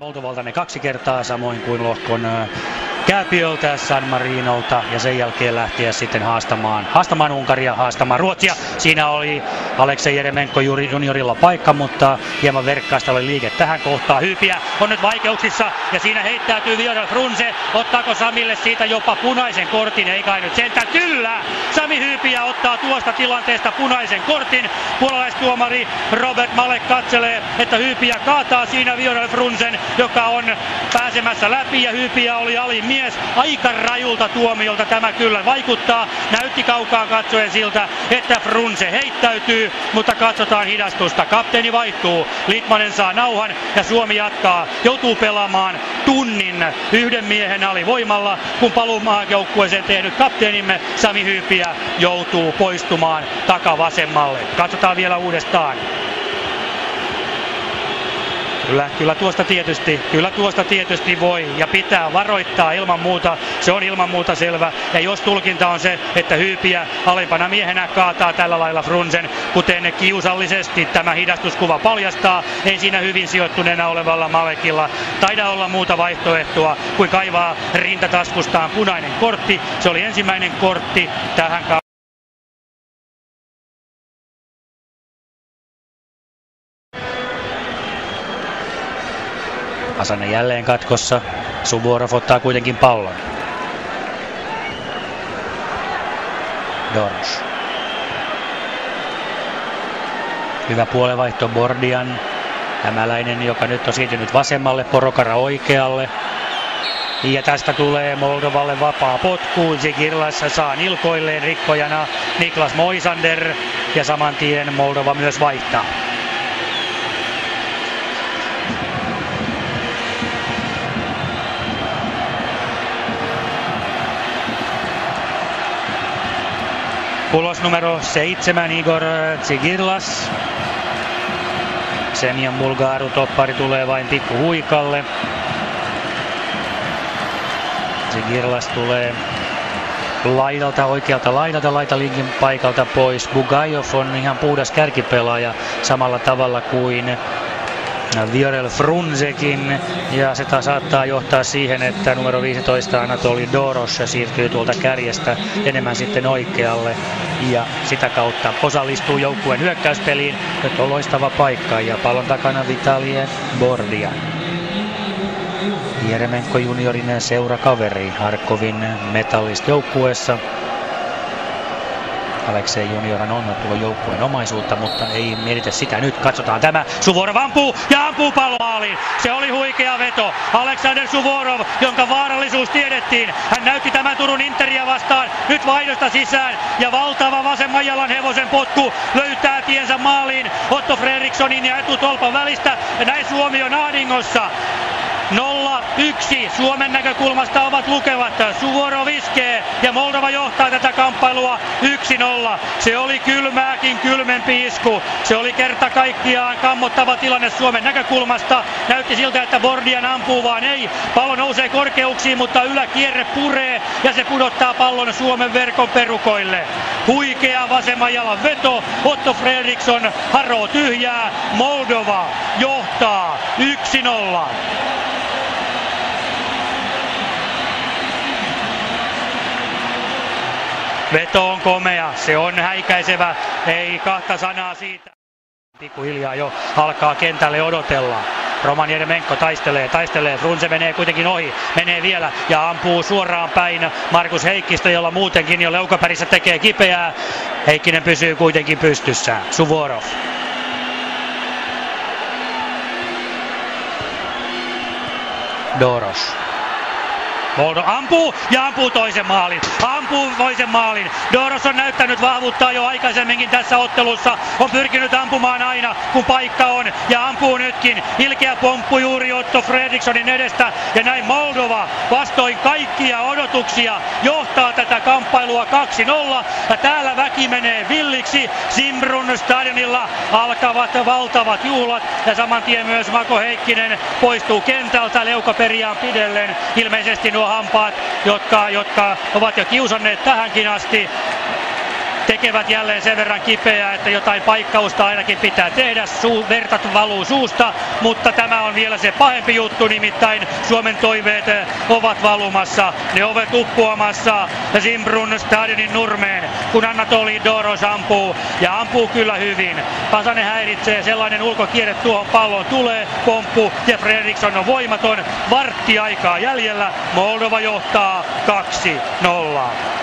Moldovalta ne 2 kertaa, samoin kuin lohkon Kääpiöltä, San Marinolta ja sen jälkeen lähteä sitten haastamaan Unkaria, haastamaan Ruotsia. Siinä oli Aleksei Jeremenko juniorilla paikka, mutta hieman verkkaista oli liike tähän kohtaan. Hyypiä on nyt vaikeuksissa ja siinä heittäytyy Viorel Frunze. Ottaako Samille siitä jopa punaisen kortin? Ei kai nyt sentään. Kyllä! Sami Hyypiä ottaa tuosta tilanteesta punaisen kortin. Puolalaistuomari Robert Malek katselee, että Hyypiä kaataa siinä Viorel Frunzen, joka on pääsemässä läpi ja Hyypiä oli alimies. Aika rajulta tuomiolta tämä kyllä vaikuttaa. Näytti kaukaa katsoen siltä, että Frunze heittäytyy, mutta katsotaan hidastusta. Kapteeni vaihtuu, Litmanen saa nauhan ja Suomi jatkaa. Joutuu pelaamaan tunnin 1 miehen alivoimalla, kun paluumaajoukkueeseen tehnyt kapteenimme Sami Hyypiä joutuu poistumaan takavasemmalle. Katsotaan vielä uudestaan. Kyllä tuosta tietysti voi ja pitää varoittaa ilman muuta, se on ilman muuta selvä. Ja jos tulkinta on se, että Hyypiä alempana miehenä kaataa tällä lailla Frunzen, kuten kiusallisesti tämä hidastuskuva paljastaa, ei siinä hyvin sijoittuneena olevalla Malekilla taida olla muuta vaihtoehtoa kuin kaivaa rintataskustaan punainen kortti. Se oli ensimmäinen kortti tähän kauteen. Asane jälleen katkossa. Suvorov ottaa kuitenkin pallon. Doros. Hyvä puolenvaihto Bordian. Hämäläinen, joka nyt on siirtynyt vasemmalle, Porokara oikealle. Ja tästä tulee Moldovalle vapaa potku. Zigirlas saa nilkoilleen rikkojana Niklas Moisander. Ja saman tien Moldova myös vaihtaa. Ulos numero 7 Igor Zigirlas. Semjan Bulgaru toppari tulee vain pikku huikalle. Zigirlas tulee laidalta, oikealta laidalta, laitalinkin paikalta pois. Bugajov on ihan puhdas kärkipelaaja samalla tavalla kuin Viorel Frunzekin, ja se saattaa johtaa siihen, että numero 15 Anatoli Doros siirtyy tuolta kärjestä enemmän sitten oikealle ja sitä kautta osallistuu joukkueen hyökkäyspeliin. Nyt on loistava paikka ja pallon takana Vitalie Bordian. Jeremenko juniorin seurakaveri Harkovin Metallist joukkueessa. Aleksei junioran on tullut joukkueen omaisuutta, mutta ei mietitä sitä nyt. Katsotaan tämä. Suvorov ampuu ja ampuu pallon maaliin. Se oli huikea veto. Aleksander Suvorov, jonka vaarallisuus tiedettiin. Hän näytti tämän Turun Interia vastaan. Nyt vaihdosta sisään ja valtava vasemman jalan hevosen potku löytää tiensä maaliin Otto Fredrikssonin ja etutolpan välistä. Ja näin Suomi on ahdingossa. 0-1 Suomen näkökulmasta ovat lukevat. Suvorov iskee ja Moldova johtaa tätä kamppailua 1-0. Se oli kylmääkin kylmempi isku. Se oli kerta kaikkiaan kammottava tilanne Suomen näkökulmasta. Näytti siltä, että Bordian ampuu, vaan ei. Pallo nousee korkeuksiin, mutta yläkierre puree ja se pudottaa pallon Suomen verkon perukoille. Huikea vasemman jalan veto. Otto Fredriksson haroo tyhjää. Moldova johtaa 1-0. Veto on komea, se on häikäisevä, ei kahta sanaa siitä. Pikkuhiljaa jo alkaa kentälle odotella. Roman Jeremenko taistelee, Frunze menee kuitenkin ohi, menee vielä ja ampuu suoraan päin Markus Heikkistä, jolla muutenkin jo leukapärissä tekee kipeää. Heikkinen pysyy kuitenkin pystyssä. Suvorov. Doros. Moldo ampuu ja ampuu toisen maalin. Doros on näyttänyt vahvuuttaa jo aikaisemminkin tässä ottelussa. On pyrkinyt ampumaan aina kun paikka on ja ampuu nytkin. Ilkeä pomppu juuri Otto Fredrikssonin edestä ja näin Moldova vastoin kaikkia odotuksia johtaa tätä kamppailua 2-0. Ja täällä väki menee villiksi. Simbrun stadionilla alkavat valtavat juhlat ja saman tien myös Mako Heikkinen poistuu kentältä leukaperiaan pidellen. Ilmeisesti nuo hampaat, jotka ovat jo kiusanneet tähänkin asti. tekevät jälleen sen verran kipeää, että jotain paikkausta ainakin pitää tehdä. Verta valuu suusta, mutta tämä on vielä se pahempi juttu, nimittäin Suomen toiveet ovat valumassa. Ne ovat uppoamassa Simbrun stadionin nurmeen, kun Anatoli Doros ampuu, ja ampuu kyllä hyvin. Pasanen häiritsee, sellainen ulkokierre tuohon palloon tulee, pomppu, ja Fredriksson on voimaton. Vartti aikaa jäljellä, Moldova johtaa 2-0.